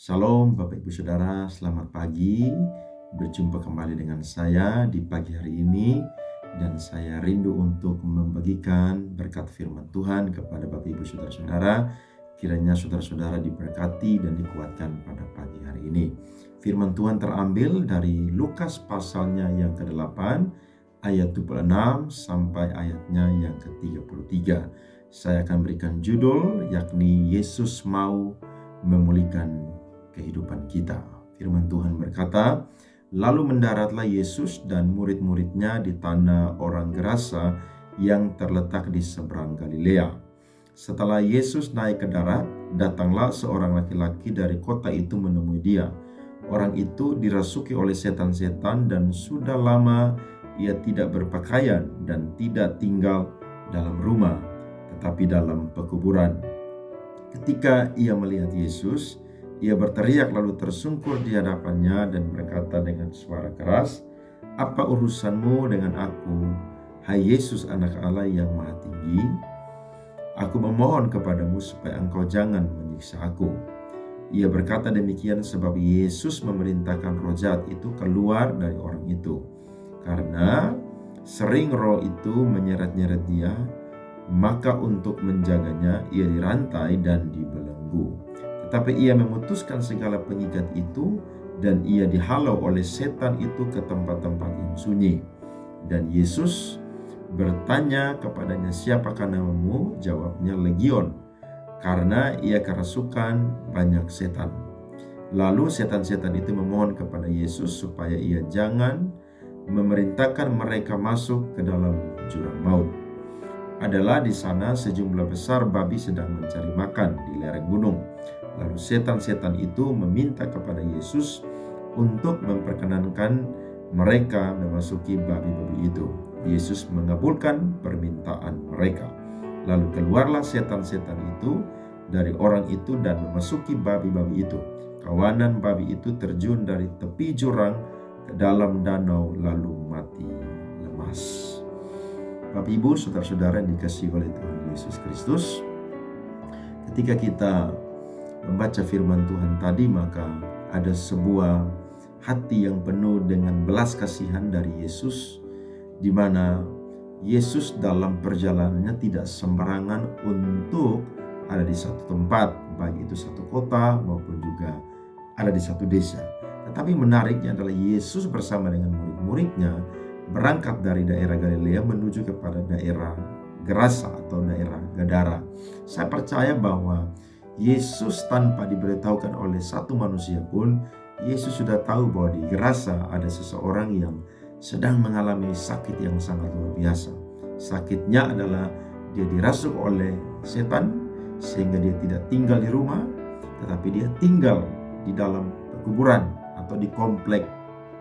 Shalom Bapak Ibu Saudara, selamat pagi. Berjumpa kembali dengan saya di pagi hari ini. Dan saya rindu untuk membagikan berkat firman Tuhan kepada Bapak Ibu Saudara-saudara. Kiranya saudara-saudara diberkati dan dikuatkan pada pagi hari ini. Firman Tuhan terambil dari Lukas pasalnya yang ke-8 ayat 26 sampai ayatnya yang ke-33. Saya akan berikan judul yakni Yesus mau memulihkan kehidupan kita. Firman Tuhan berkata, lalu mendaratlah Yesus dan murid-muridnya di tanah orang Gerasa yang terletak di seberang Galilea. Setelah Yesus naik ke darat, datanglah seorang laki-laki dari kota itu menemui dia. Orang itu dirasuki oleh setan-setan dan sudah lama ia tidak berpakaian dan tidak tinggal dalam rumah, tetapi dalam pekuburan. Ketika ia melihat Yesus, ia berteriak lalu tersungkur di hadapannya dan berkata dengan suara keras, "Apa urusanmu dengan aku, hai Yesus anak Allah yang maha tinggi? Aku memohon kepadamu supaya engkau jangan menyiksa aku." Ia berkata demikian sebab Yesus memerintahkan roh jahat itu keluar dari orang itu. Karena sering roh itu menyeret-nyeret dia, maka untuk menjaganya ia dirantai dan dibelenggu. Tetapi ia memutuskan segala pengikat itu dan ia dihalau oleh setan itu ke tempat-tempat yang sunyi. Dan Yesus bertanya kepadanya, "Siapakah namamu?" Jawabnya, "Legion," karena ia kerasukan banyak setan. Lalu setan-setan itu memohon kepada Yesus supaya ia jangan memerintahkan mereka masuk ke dalam jurang maut. Adalah di sana sejumlah besar babi sedang mencari makan di lereng gunung. Lalu setan-setan itu meminta kepada Yesus untuk memperkenankan mereka memasuki babi-babi itu. Yesus mengabulkan permintaan mereka. Lalu keluarlah setan-setan itu dari orang itu dan memasuki babi-babi itu. Kawanan babi itu terjun dari tepi jurang ke dalam danau lalu mati lemas. Bapak Ibu, saudara-saudara yang dikasihi oleh Tuhan Yesus Kristus, ketika kita membaca firman Tuhan tadi, maka ada sebuah hati yang penuh dengan belas kasihan dari Yesus, di mana Yesus dalam perjalanannya tidak sembarangan untuk ada di satu tempat, baik itu satu kota maupun juga ada di satu desa. Tetapi menariknya adalah Yesus bersama dengan murid-muridnya berangkat dari daerah Galilea menuju kepada daerah Gerasa atau daerah Gadara. Saya percaya bahwa Yesus tanpa diberitahukan oleh satu manusia pun, Yesus sudah tahu bahwa di Gerasa ada seseorang yang sedang mengalami sakit yang sangat luar biasa. Sakitnya adalah dia dirasuk oleh setan sehingga dia tidak tinggal di rumah, tetapi dia tinggal di dalam pekuburan atau di komplek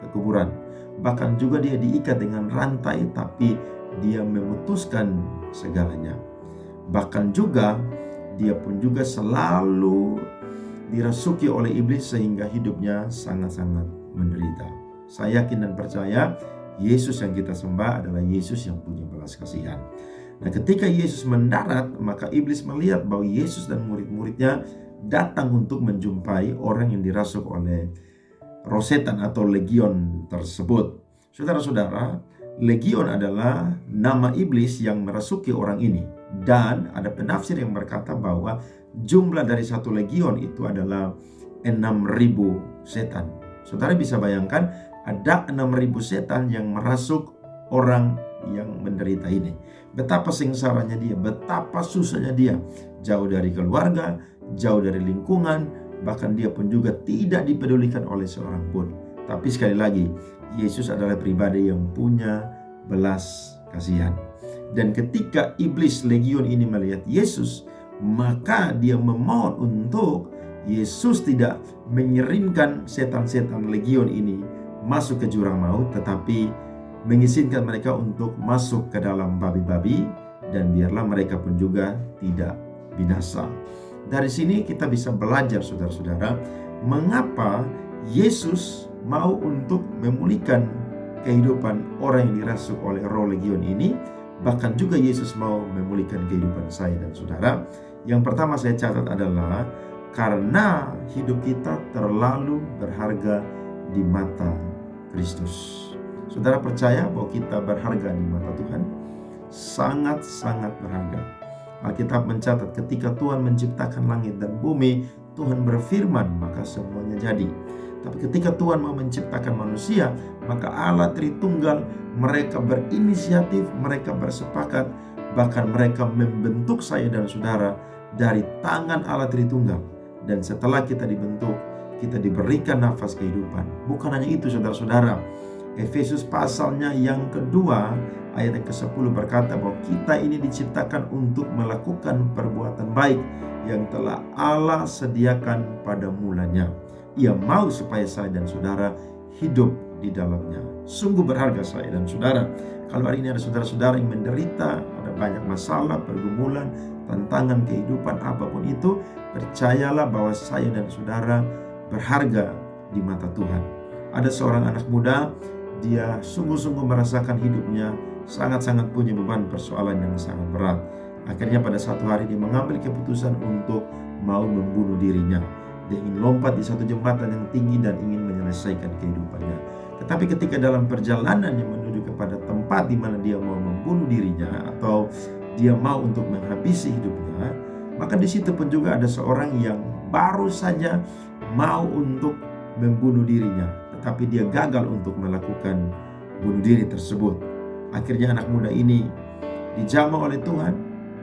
pekuburan. Bahkan juga dia diikat dengan rantai, tapi dia memutuskan segalanya. Bahkan juga dia pun juga selalu dirasuki oleh iblis sehingga hidupnya sangat-sangat menderita. Saya yakin dan percaya Yesus yang kita sembah adalah Yesus yang punya belas kasihan. Nah, ketika Yesus mendarat, maka iblis melihat bahwa Yesus dan murid-muridnya datang untuk menjumpai orang yang dirasuk oleh roh setan atau legion tersebut. Saudara-saudara, legion adalah nama iblis yang merasuki orang ini. Dan ada penafsir yang berkata bahwa jumlah dari satu legion itu adalah 6.000 setan. Saudara bisa bayangkan ada 6.000 setan yang merasuk orang yang menderita ini. Betapa sengsaranya dia, betapa susahnya dia. Jauh dari keluarga, jauh dari lingkungan, bahkan dia pun juga tidak dipedulikan oleh seorang pun. Tapi sekali lagi, Yesus adalah pribadi yang punya belas kasihan. Dan ketika iblis legion ini melihat Yesus, maka dia memohon untuk Yesus tidak mengirimkan setan-setan legion ini masuk ke jurang maut, tetapi mengizinkan mereka untuk masuk ke dalam babi-babi, dan biarlah mereka pun juga tidak binasa. Dari sini kita bisa belajar, saudara-saudara, mengapa Yesus mau untuk memulihkan kehidupan orang yang dirasuk oleh roh legion ini. Bahkan juga Yesus mau memulihkan kehidupan saya dan saudara. Yang pertama saya catat adalah karena hidup kita terlalu berharga di mata Kristus. Saudara percaya bahwa kita berharga di mata Tuhan? Sangat-sangat berharga. Alkitab mencatat ketika Tuhan menciptakan langit dan bumi, Tuhan berfirman maka semuanya jadi. Tapi ketika Tuhan mau menciptakan manusia, maka Allah Tritunggal, mereka berinisiatif, mereka bersepakat, bahkan mereka membentuk saya dan saudara dari tangan Allah Tritunggal. Dan setelah kita dibentuk, kita diberikan nafas kehidupan. Bukan hanya itu saudara-saudara, Efesus pasalnya yang kedua ayat yang ke-10 berkata bahwa kita ini diciptakan untuk melakukan perbuatan baik yang telah Allah sediakan pada mulanya. Ia mau supaya saya dan saudara hidup di dalamnya. Sungguh berharga saya dan saudara. Kalau hari ini ada saudara-saudara yang menderita, ada banyak masalah, pergumulan, tantangan kehidupan apapun itu, percayalah bahwa saya dan saudara berharga di mata Tuhan. Ada seorang anak muda, dia sungguh-sungguh merasakan hidupnya sangat-sangat punya beban persoalan yang sangat berat. Akhirnya pada satu hari dia mengambil keputusan untuk mau membunuh dirinya. Dia ingin lompat di satu jembatan yang tinggi dan ingin menyelesaikan kehidupannya. Tetapi ketika dalam perjalanan yang menuju kepada tempat di mana dia mau membunuh dirinya atau dia mau untuk menghabisi hidupnya, maka di situ pun juga ada seorang yang baru saja mau untuk membunuh dirinya, tetapi dia gagal untuk melakukan bunuh diri tersebut. Akhirnya anak muda ini dijamah oleh Tuhan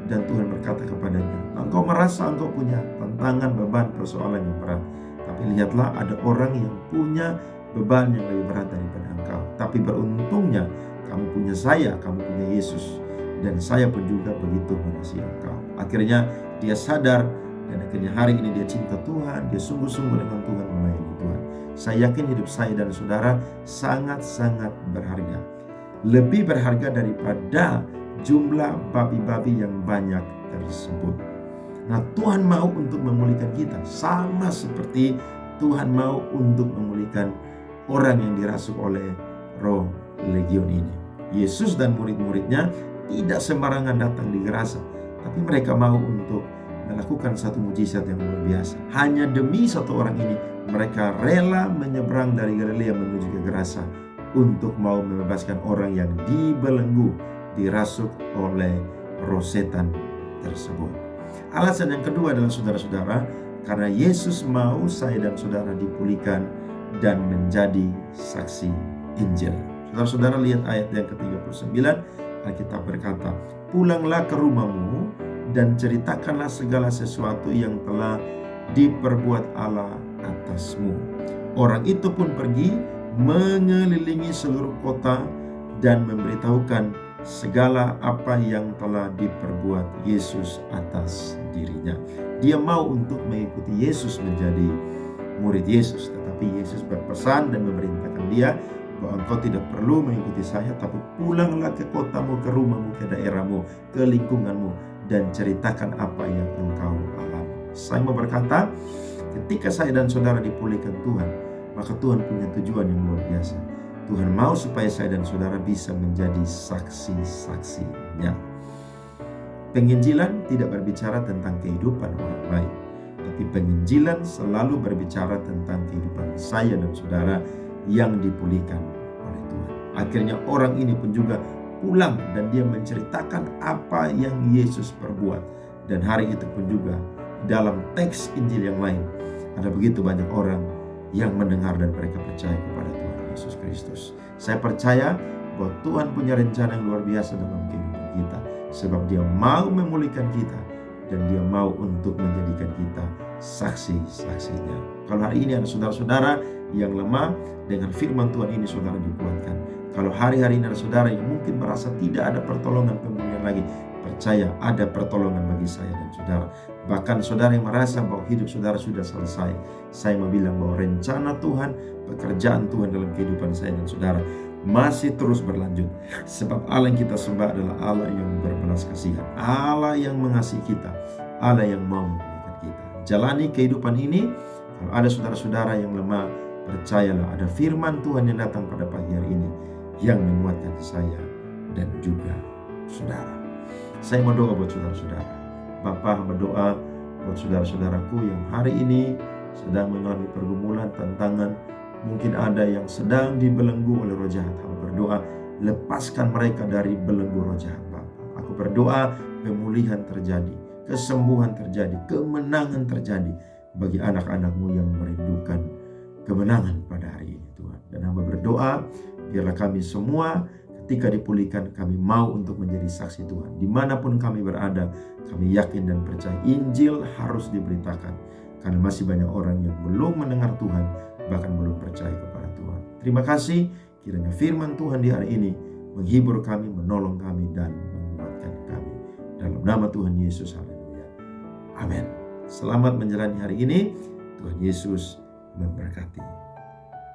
dan Tuhan berkata kepadanya, engkau merasa engkau punya tantangan, beban, persoalan yang berat. Tapi lihatlah ada orang yang punya beban yang lebih berat daripada engkau. Tapi beruntungnya kamu punya saya, kamu punya Yesus. Dan saya pun juga begitu mengasihi engkau. Akhirnya dia sadar dan akhirnya hari ini dia cinta Tuhan. Dia sungguh-sungguh dengan Tuhan, melayani Tuhan. Saya yakin hidup saya dan saudara sangat-sangat berharga. Lebih berharga daripada jumlah babi-babi yang banyak tersebut. Nah, Tuhan mau untuk memulihkan kita, sama seperti Tuhan mau untuk memulihkan orang yang dirasuk oleh roh legion ini. Yesus dan murid-muridnya tidak sembarangan datang di Gerasa, tapi mereka mau untuk melakukan satu mujizat yang luar biasa. Hanya demi satu orang ini, mereka rela menyeberang dari Galilea menuju ke Gerasa untuk mau membebaskan orang yang dibelenggu, dirasuk oleh roh setan tersebut. Alasan yang kedua adalah saudara-saudara, karena Yesus mau saya dan saudara dipulihkan dan menjadi saksi Injil. Saudara-saudara lihat ayat yang ke-39, Alkitab berkata, pulanglah ke rumahmu dan ceritakanlah segala sesuatu yang telah diperbuat Allah atasmu. Orang itu pun pergi mengelilingi seluruh kota dan memberitahukan segala apa yang telah diperbuat Yesus atas dirinya. Dia mau untuk mengikuti Yesus, menjadi murid Yesus, tetapi Yesus berpesan dan memerintahkan dia bahwa engkau tidak perlu mengikuti saya, tapi pulanglah ke kotamu, ke rumahmu, ke daerahmu, ke lingkunganmu, dan ceritakan apa yang engkau alami. Saya mau berkata, ketika saya dan saudara dipulihkan Tuhan, maka Tuhan punya tujuan yang luar biasa. Tuhan mau supaya saya dan saudara bisa menjadi saksi-saksinya. Penginjilan tidak berbicara tentang kehidupan orang lain, tapi penginjilan selalu berbicara tentang kehidupan saya dan saudara yang dipulihkan oleh Tuhan. Akhirnya orang ini pun juga pulang dan dia menceritakan apa yang Yesus perbuat. Dan hari itu pun juga dalam teks Injil yang lain ada begitu banyak orang yang mendengar dan mereka percaya kepada Tuhan Yesus Kristus. Saya percaya bahwa Tuhan punya rencana yang luar biasa dalam kehidupan kita, sebab dia mau memulihkan kita dan dia mau untuk menjadikan kita saksi-saksinya. Kalau hari ini ada saudara-saudara yang lemah, dengan firman Tuhan ini saudara dikuatkan. Kalau hari-hari ini ada saudara yang mungkin merasa tidak ada pertolongan pemulihan lagi, percaya ada pertolongan bagi saya dan saudara. Bahkan saudara yang merasa bahwa hidup saudara sudah selesai, saya mau bilang bahwa rencana Tuhan, pekerjaan Tuhan dalam kehidupan saya dan saudara masih terus berlanjut. Sebab Allah yang kita sembah adalah Allah yang berbelas kasihan, Allah yang mengasihi kita, Allah yang mau memulihkan kita. Jalani kehidupan ini. Kalau ada saudara-saudara yang lemah, percayalah ada firman Tuhan yang datang pada pagi hari ini yang menguatkan saya dan juga saudara. Saya mau doa buat saudara-saudara. Bapa, hamba doa buat saudara-saudaraku yang hari ini sedang mengalami pergumulan, tantangan. Mungkin ada yang sedang dibelenggu oleh roh jahat. Hamba berdoa, lepaskan mereka dari belenggu roh jahat, Bapa. Aku berdoa pemulihan terjadi, kesembuhan terjadi, kemenangan terjadi bagi anak-anak-Mu yang merindukan kemenangan pada hari ini, Tuhan. Dan hamba berdoa, biarlah kami semua ketika dipulihkan, kami mau untuk menjadi saksi Tuhan. Dimanapun kami berada, kami yakin dan percaya Injil harus diberitakan. Karena masih banyak orang yang belum mendengar Tuhan, bahkan belum percaya kepada Tuhan. Terima kasih, kiranya firman Tuhan di hari ini menghibur kami, menolong kami, dan menguatkan kami. Dalam nama Tuhan Yesus, haleluya. Amin. Selamat menjalani hari ini. Tuhan Yesus memberkati.